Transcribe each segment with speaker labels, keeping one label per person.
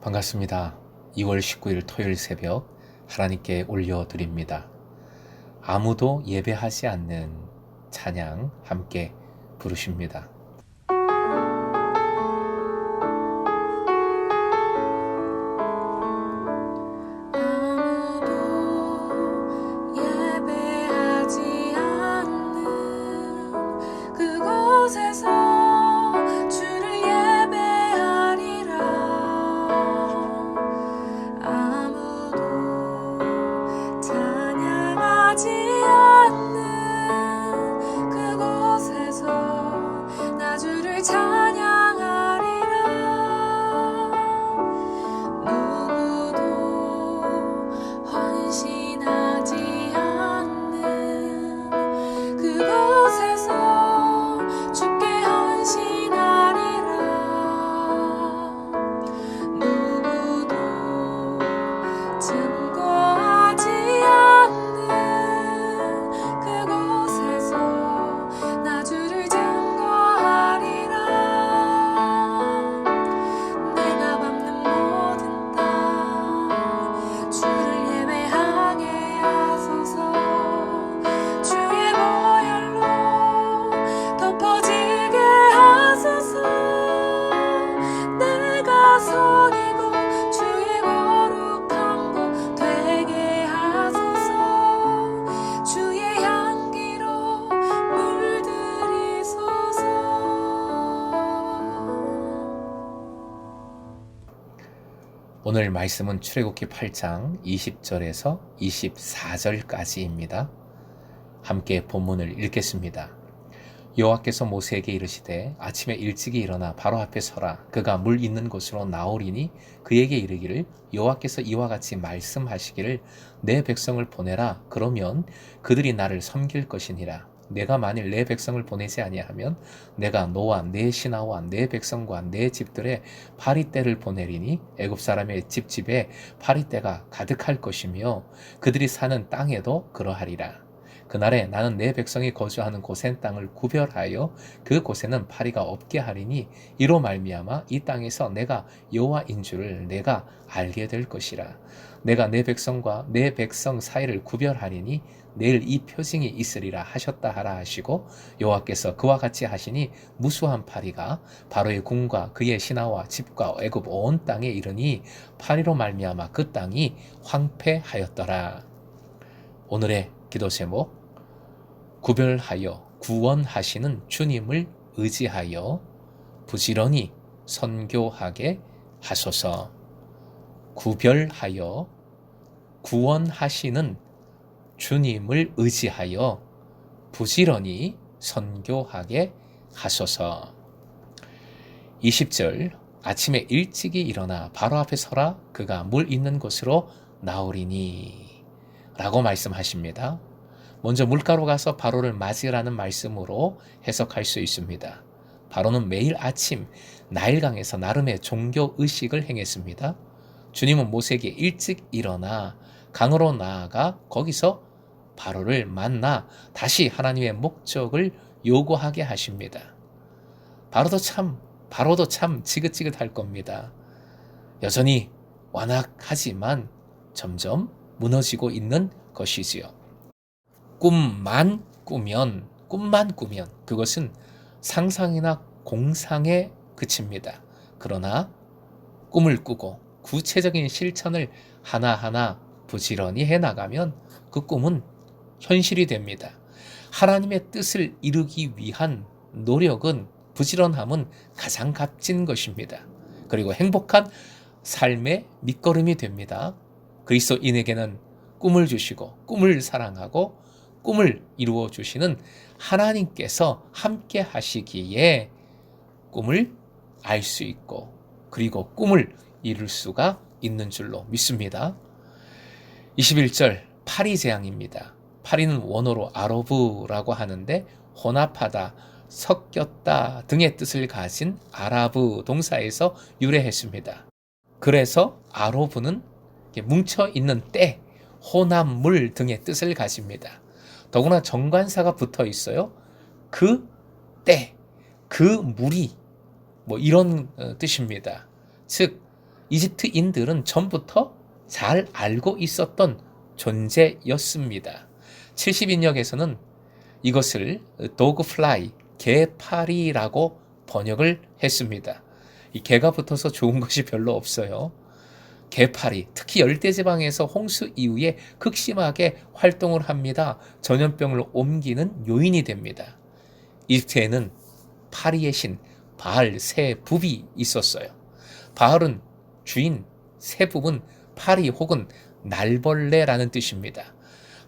Speaker 1: 반갑습니다. 2월 19일 토요일 새벽 하나님께 올려드립니다. 아무도 예배하지 않는 찬양 함께 부르십니다.
Speaker 2: 아무도 예배하지 않는 그곳에서 주를 예배하리라. 아무도 찬양하지 않는 그곳에서 나 주를 찬양하리라. 누구도 헌신하지 않는 그곳에서 주께 헌신하리라. 누구도 증거하지 않는 그곳에서 나 주를 증거하리라. 내가 밟는 모든 땅 주를 예배하게 하소서. 주의 보혈로 덮어지게 하소서. 내가 성이고 주의 거룩한 곳 되게 하소서. 주의 향기로 물들이소서.
Speaker 1: 오늘 말씀은 출애굽기 8장 20절에서 24절까지입니다. 함께 본문을 읽겠습니다. 여호와께서 모세에게 이르시되 아침에 일찍이 일어나 바로 앞에 서라. 그가 물 있는 곳으로 나오리니 그에게 이르기를 여호와께서 이와 같이 말씀하시기를 내 백성을 보내라. 그러면 그들이 나를 섬길 것이니라. 내가 만일 내 백성을 보내지 아니하면 내가 너와 내 신하와 내 백성과 내 집들에 파리떼를 보내리니 애굽 사람의 집집에 파리떼가 가득할 것이며 그들이 사는 땅에도 그러하리라. 그날에 나는 내 백성이 거주하는 고센 땅을 구별하여 그 곳에는 파리가 없게 하리니 이로 말미암아 이 땅에서 내가 여호와인 줄을 내가 알게 될 것이라. 내가 내 백성과 내 백성 사이를 구별하리니 내일 이 표징이 있으리라 하셨다 하라 하시고 여호와께서 그와 같이 하시니 무수한 파리가 바로의 궁과 그의 신하와 집과 애굽 온 땅에 이르니 파리로 말미암아 그 땅이 황폐하였더라. 오늘의 기도 제목, 구별하여 구원하시는 주님을 의지하여 부지런히 선교하게 하소서. 구별하여 구원하시는 주님을 의지하여 부지런히 선교하게 하소서. 20절 아침에 일찍이 일어나 바로 앞에 서라. 그가 물 있는 곳으로 나오리니 라고 말씀하십니다. 먼저 물가로 가서 바로를 맞으라는 말씀으로 해석할 수 있습니다. 바로는 매일 아침 나일강에서 나름의 종교의식을 행했습니다. 주님은 모세에게 일찍 일어나 강으로 나아가 거기서 바로를 만나 다시 하나님의 목적을 요구하게 하십니다. 바로도 참 지긋지긋할 겁니다. 여전히 완악하지만 점점 무너지고 있는 것이지요. 꿈만 꾸면 그것은 상상이나 공상에 그칩니다. 그러나 꿈을 꾸고 구체적인 실천을 하나하나 부지런히 해나가면 그 꿈은 현실이 됩니다. 하나님의 뜻을 이루기 위한 노력은, 부지런함은 가장 값진 것입니다. 그리고 행복한 삶의 밑거름이 됩니다. 그리스도인에게는 꿈을 주시고 꿈을 사랑하고 꿈을 이루어 주시는 하나님께서 함께 하시기에 꿈을 알 수 있고 그리고 꿈을 이룰 수가 있는 줄로 믿습니다. 21절 파리 재앙입니다. 파리는 원어로 아로브라고 하는데 혼합하다, 섞였다 등의 뜻을 가진 아라브 동사에서 유래했습니다. 그래서 아로브는 뭉쳐있는 때, 혼합물 등의 뜻을 가집니다. 더구나 정관사가 붙어 있어요. 그 때, 그 물이 이런 뜻입니다. 즉 이집트인들은 전부터 잘 알고 있었던 존재였습니다. 70인역에서는 이것을 도그플라이, 개파리라고 번역을 했습니다. 이 개가 붙어서 좋은 것이 별로 없어요. 개파리, 특히 열대지방에서 홍수 이후에 극심하게 활동을 합니다. 전염병을 옮기는 요인이 됩니다. 이집트에는 파리의 신 바알 세붑이 있었어요. 바알은 주인, 세붑은 파리 혹은 날벌레라는 뜻입니다.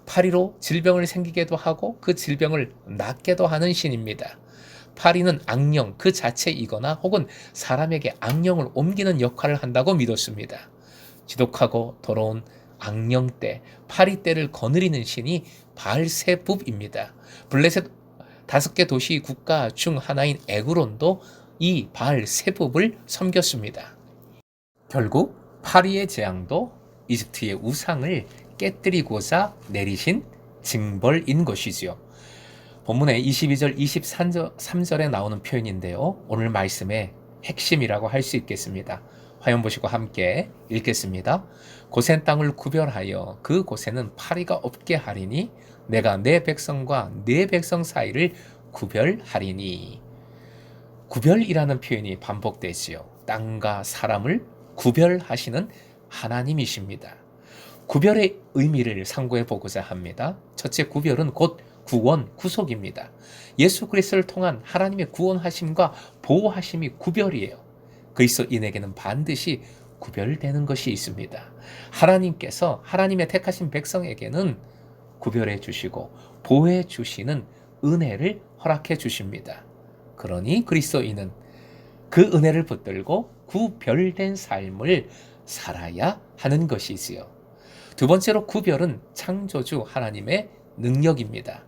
Speaker 1: 파리로 질병을 생기게도 하고 그 질병을 낫게도 하는 신입니다. 파리는 악령 그 자체이거나 혹은 사람에게 악령을 옮기는 역할을 한다고 믿었습니다. 지독하고 더러운 악령떼, 파리떼를 거느리는 신이 바알세붑입니다. 블레셋 5개 도시 국가 중 하나인 에그론도 이 바알세붑을 섬겼습니다. 결국 파리의 재앙도 이집트의 우상을 깨뜨리고자 내리신 징벌인 것이지요. 본문의 22절, 23절에 나오는 표현인데요. 오늘 말씀의 핵심이라고 할 수 있겠습니다. 화면 보시고 함께 읽겠습니다. 고센 땅을 구별하여 그 곳에는 파리가 없게 하리니 내가 내 백성과 내 백성 사이를 구별하리니. 구별이라는 표현이 반복되지요. 땅과 사람을 구별하시는 하나님이십니다. 구별의 의미를 상고해 보고자 합니다. 첫째, 구별은 곧 구원, 구속입니다. 예수 그리스도를 통한 하나님의 구원하심과 보호하심이 구별이에요. 그리스도인에게는 반드시 구별되는 것이 있습니다. 하나님께서 하나님의 택하신 백성에게는 구별해 주시고 보호해 주시는 은혜를 허락해 주십니다. 그러니 그리스도인은 그 은혜를 붙들고 구별된 삶을 살아야 하는 것이지요. 두 번째로 구별은 창조주 하나님의 능력입니다.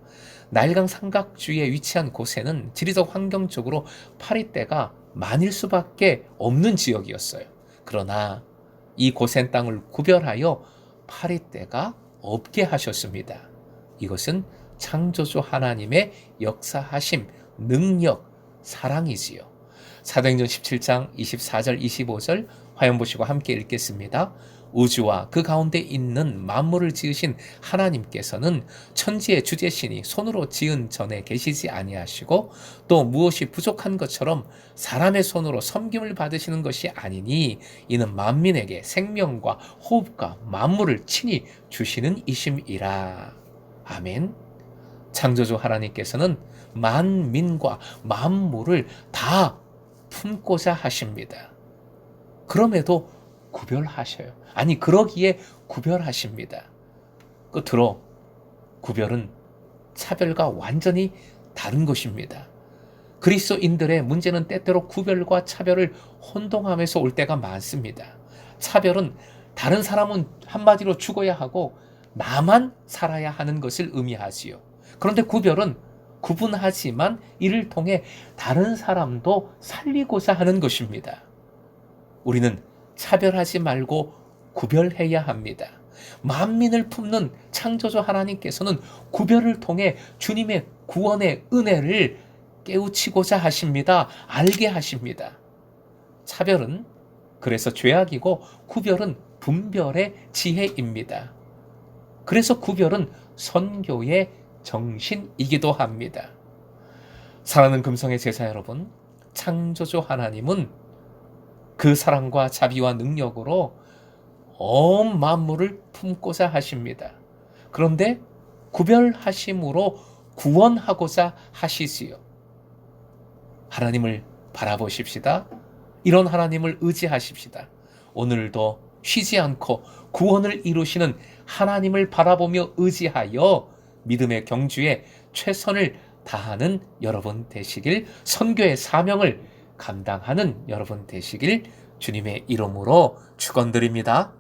Speaker 1: 나일강 삼각주에 위치한 고센은 지리적 환경적으로 파리떼가 많을 수밖에 없는 지역이었어요. 그러나 이 고센 땅을 구별하여 파리떼가 없게 하셨습니다. 이것은 창조주 하나님의 역사하심, 능력, 사랑이지요. 사도행전 17장 24절 25절 화면 보시고 함께 읽겠습니다. 우주와 그 가운데 있는 만물을 지으신 하나님께서는 천지의 주재신이 손으로 지은 전에 계시지 아니하시고 또 무엇이 부족한 것처럼 사람의 손으로 섬김을 받으시는 것이 아니니 이는 만민에게 생명과 호흡과 만물을 친히 주시는 이심이라. 아멘. 창조주 하나님께서는 만민과 만물을 다 품고자 하십니다. 그럼에도 구별하셔요. 아니, 그러기에 구별하십니다. 끝으로 구별은 차별과 완전히 다른 것입니다. 그리스도인들의 문제는 때때로 구별과 차별을 혼동하면서 올 때가 많습니다. 차별은 다른 사람은 한마디로 죽어야 하고 나만 살아야 하는 것을 의미하지요. 그런데 구별은 구분하지만 이를 통해 다른 사람도 살리고자 하는 것입니다. 우리는 차별하지 말고 구별해야 합니다. 만민을 품는 창조주 하나님께서는 구별을 통해 주님의 구원의 은혜를 깨우치고자 하십니다. 알게 하십니다. 차별은 그래서 죄악이고 구별은 분별의 지혜입니다. 그래서 구별은 선교의 정신이기도 합니다. 사랑하는 금성의 제자 여러분, 창조주 하나님은 그 사랑과 자비와 능력으로 온 만물을 품고자 하십니다. 그런데 구별하심으로 구원하고자 하시지요. 하나님을 바라보십시다. 이런 하나님을 의지하십시다. 오늘도 쉬지 않고 구원을 이루시는 하나님을 바라보며 의지하여 믿음의 경주에 최선을 다하는 여러분 되시길, 선교의 사명을 감당하는 여러분 되시길 주님의 이름으로 축원드립니다.